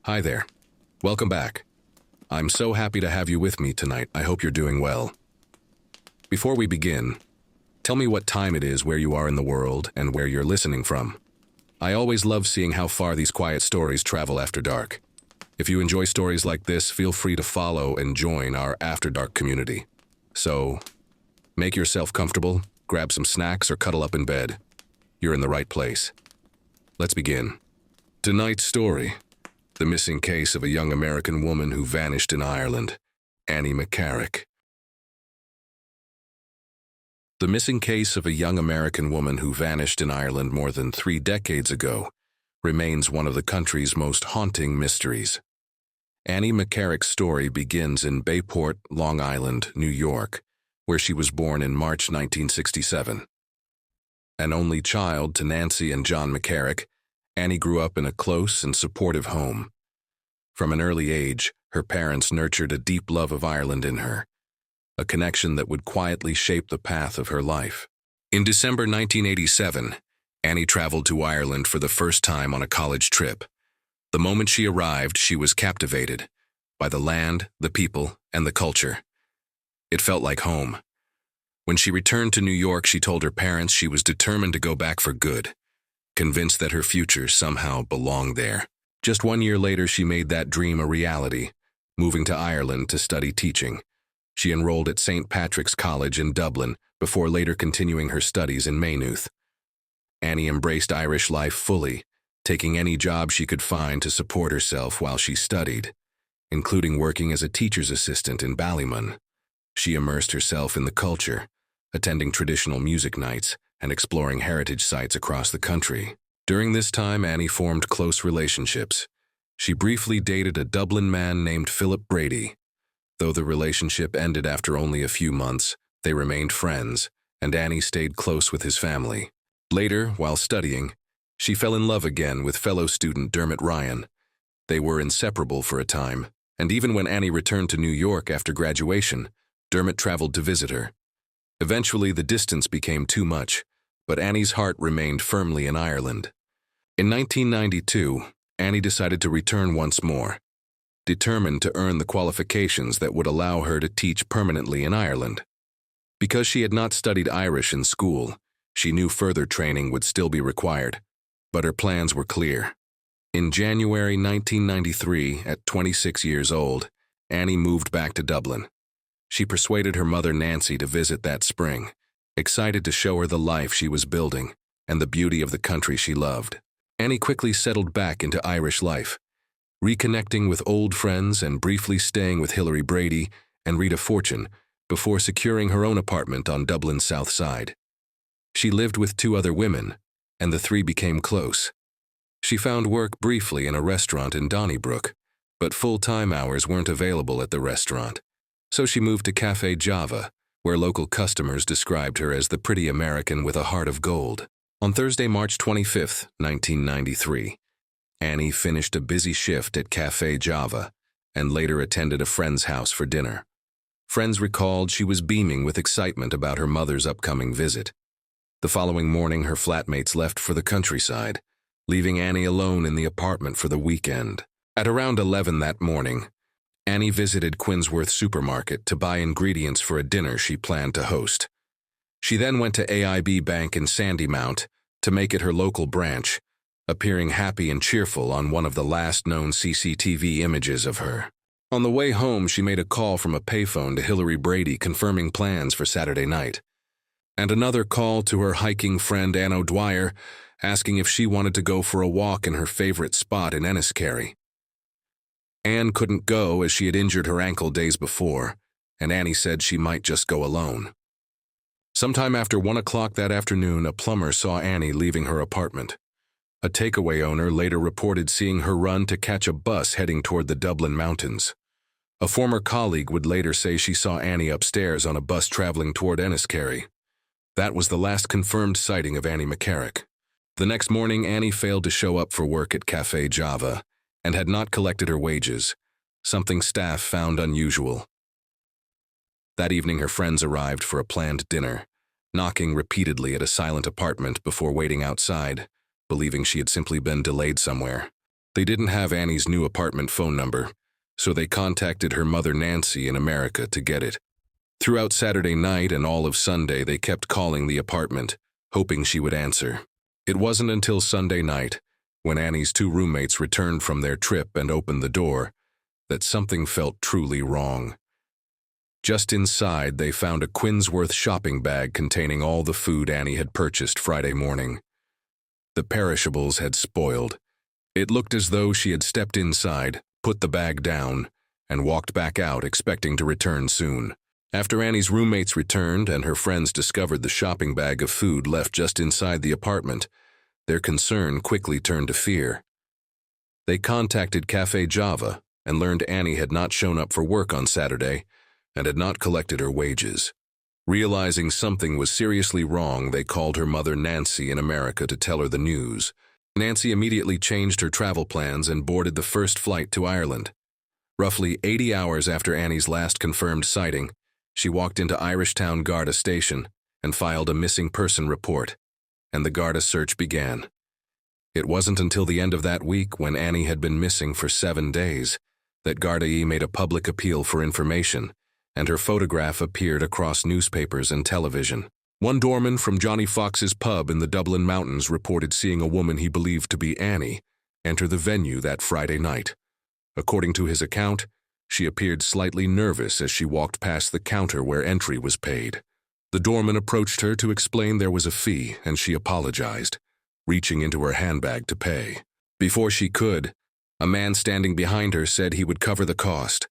Hi there. Welcome back. I'm so happy to have you with me tonight. I hope you're doing well. Before we begin, tell me what time it is, where you are in the world, and where you're listening from. I always love seeing how far these quiet stories travel after dark. If you enjoy stories like this, feel free to follow and join our After Dark community. So, make yourself comfortable, grab some snacks, or cuddle up in bed. You're in the right place. Let's begin. Tonight's story: the missing case of a young American woman who vanished in Ireland, Annie McCarrick. The missing case of a young American woman who vanished in Ireland more than 3 decades ago remains one of the country's most haunting mysteries. Annie McCarrick's story begins in Bayport, Long Island, New York, where she was born in March 1967. An only child to Nancy and John McCarrick, Annie grew up in a close and supportive home. From an early age, her parents nurtured a deep love of Ireland in her, a connection that would quietly shape the path of her life. In December 1987, Annie traveled to Ireland for the first time on a college trip. The moment she arrived, she was captivated by the land, the people, and the culture. It felt like home. When she returned to New York, she told her parents she was determined to go back for good, convinced that her future somehow belonged there. Just 1 year later, she made that dream a reality, moving to Ireland to study teaching. She enrolled at St. Patrick's College in Dublin before later continuing her studies in Maynooth. Annie embraced Irish life fully, taking any job she could find to support herself while she studied, including working as a teacher's assistant in Ballymun. She immersed herself in the culture, attending traditional music nights and exploring heritage sites across the country. During this time, Annie formed close relationships. She briefly dated a Dublin man named Philip Brady. Though the relationship ended after only a few months, they remained friends, and Annie stayed close with his family. Later, while studying, she fell in love again with fellow student Dermot Ryan. They were inseparable for a time, and even when Annie returned to New York after graduation, Dermot traveled to visit her. Eventually, the distance became too much, but Annie's heart remained firmly in Ireland. In 1992, Annie decided to return once more, determined to earn the qualifications that would allow her to teach permanently in Ireland. Because she had not studied Irish in school, she knew further training would still be required, but her plans were clear. In January 1993, at 26 years old, Annie moved back to Dublin. She persuaded her mother Nancy to visit that spring, excited to show her the life she was building and the beauty of the country she loved. Annie quickly settled back into Irish life, reconnecting with old friends and briefly staying with Hilary Brady and Rita Fortune before securing her own apartment on Dublin's south side. She lived with 2 other women, and the 3 became close. She found work briefly in a restaurant in Donnybrook, but full-time hours weren't available at the restaurant, so she moved to Café Java, where local customers described her as the pretty American with a heart of gold. On Thursday, March 25, 1993, Annie finished a busy shift at Café Java and later attended a friend's house for dinner. Friends recalled she was beaming with excitement about her mother's upcoming visit. The following morning, her flatmates left for the countryside, leaving Annie alone in the apartment for the weekend. At around 11 that morning, Annie visited Quinsworth Supermarket to buy ingredients for a dinner she planned to host. She then went to AIB Bank in Sandymount to make it her local branch, appearing happy and cheerful on one of the last known CCTV images of her. On the way home, she made a call from a payphone to Hilary Brady confirming plans for Saturday night, and another call to her hiking friend Ann O'Dwyer asking if she wanted to go for a walk in her favorite spot in Enniskerry. Anne couldn't go as she had injured her ankle days before, and Annie said she might just go alone. Sometime after 1 o'clock that afternoon, a plumber saw Annie leaving her apartment. A takeaway owner later reported seeing her run to catch a bus heading toward the Dublin Mountains. A former colleague would later say she saw Annie upstairs on a bus traveling toward Enniskerry. That was the last confirmed sighting of Annie McCarrick. The next morning, Annie failed to show up for work at Café Java and had not collected her wages, something staff found unusual. That evening, her friends arrived for a planned dinner, knocking repeatedly at a silent apartment before waiting outside, believing she had simply been delayed somewhere. They didn't have Annie's new apartment phone number, so they contacted her mother Nancy in America to get it. Throughout Saturday night and all of Sunday, they kept calling the apartment, hoping she would answer. It wasn't until Sunday night, when Annie's two roommates returned from their trip and opened the door, that something felt truly wrong. Just inside, they found a Quinsworth shopping bag containing all the food Annie had purchased Friday morning. The perishables had spoiled. It looked as though she had stepped inside, put the bag down, and walked back out expecting to return soon. After Annie's roommates returned and her friends discovered the shopping bag of food left just inside the apartment, their concern quickly turned to fear. They contacted Café Java and learned Annie had not shown up for work on Saturday and had not collected her wages. Realizing something was seriously wrong, they called her mother Nancy in America to tell her the news. Nancy immediately changed her travel plans and boarded the first flight to Ireland. Roughly 80 hours after Annie's last confirmed sighting, she walked into Irishtown Garda station and filed a missing person report, and the Garda search began. It wasn't until the end of that week, when Annie had been missing for 7 days, that Gardaí made a public appeal for information, and her photograph appeared across newspapers and television. One doorman from Johnny Fox's pub in the Dublin Mountains reported seeing a woman he believed to be Annie enter the venue that Friday night. According to his account, she appeared slightly nervous as she walked past the counter where entry was paid. The doorman approached her to explain there was a fee, and she apologized, reaching into her handbag to pay. Before she could, a man standing behind her said he would cover the cost.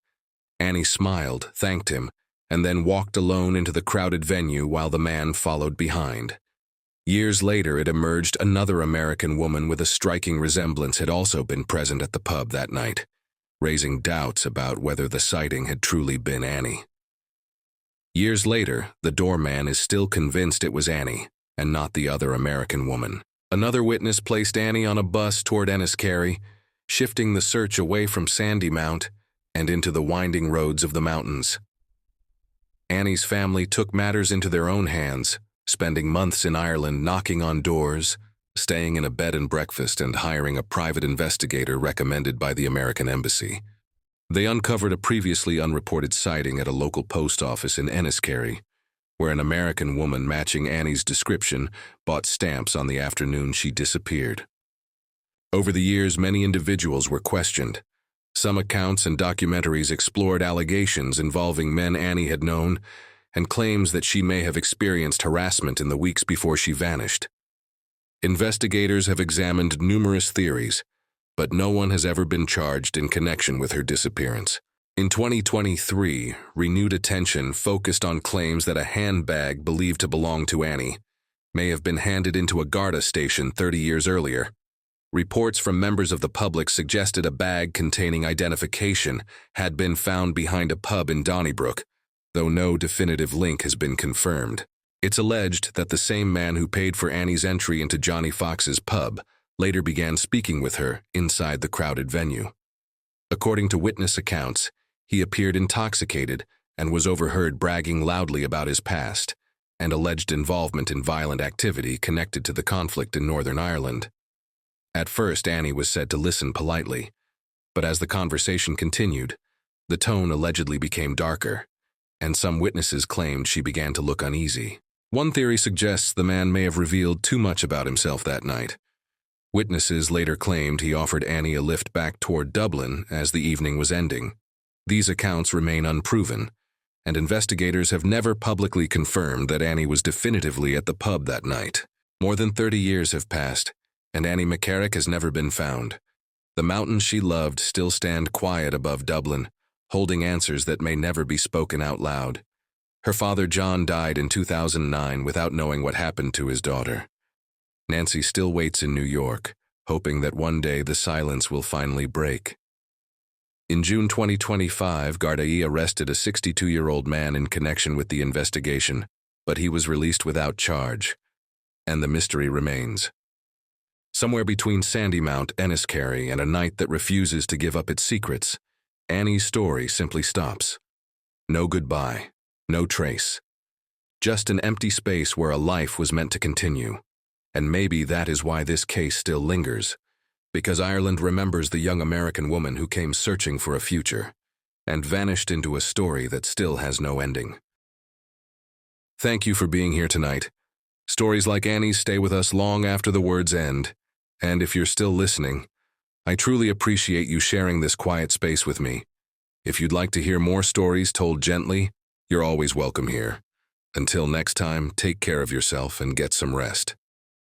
Annie smiled, thanked him, and then walked alone into the crowded venue while the man followed behind. Years later, it emerged another American woman with a striking resemblance had also been present at the pub that night, raising doubts about whether the sighting had truly been Annie. Years later, the doorman is still convinced it was Annie, and not the other American woman. Another witness placed Annie on a bus toward Enniskerry, shifting the search away from Sandymount and into the winding roads of the mountains. Annie's family took matters into their own hands, spending months in Ireland knocking on doors, staying in a bed and breakfast, and hiring a private investigator recommended by the American Embassy. They uncovered a previously unreported sighting at a local post office in Enniskerry, where an American woman matching Annie's description bought stamps on the afternoon she disappeared. Over the years, many individuals were questioned. Some accounts and documentaries explored allegations involving men Annie had known and claims that she may have experienced harassment in the weeks before she vanished. Investigators have examined numerous theories, but no one has ever been charged in connection with her disappearance. In 2023, renewed attention focused on claims that a handbag believed to belong to Annie may have been handed into a Garda station 30 years earlier. Reports from members of the public suggested a bag containing identification had been found behind a pub in Donnybrook, though no definitive link has been confirmed. It's alleged that the same man who paid for Annie's entry into Johnny Fox's pub later began speaking with her inside the crowded venue. According to witness accounts, he appeared intoxicated and was overheard bragging loudly about his past and alleged involvement in violent activity connected to the conflict in Northern Ireland. At first, Annie was said to listen politely, but as the conversation continued, the tone allegedly became darker, and some witnesses claimed she began to look uneasy. One theory suggests the man may have revealed too much about himself that night. Witnesses later claimed he offered Annie a lift back toward Dublin as the evening was ending. These accounts remain unproven, and investigators have never publicly confirmed that Annie was definitively at the pub that night. More than 30 years have passed, and Annie McCarrick has never been found. The mountains she loved still stand quiet above Dublin, holding answers that may never be spoken out loud. Her father John died in 2009 without knowing what happened to his daughter. Nancy still waits in New York, hoping that one day the silence will finally break. In June 2025, Gardaí arrested a 62-year-old man in connection with the investigation, but he was released without charge, and the mystery remains. Somewhere between Sandymount, Enniskerry, and a night that refuses to give up its secrets, Annie's story simply stops. No goodbye, no trace. Just an empty space where a life was meant to continue. And maybe that is why this case still lingers, because Ireland remembers the young American woman who came searching for a future and vanished into a story that still has no ending. Thank you for being here tonight. Stories like Annie's stay with us long after the words end, and if you're still listening, I truly appreciate you sharing this quiet space with me. If you'd like to hear more stories told gently, you're always welcome here. Until next time, take care of yourself and get some rest.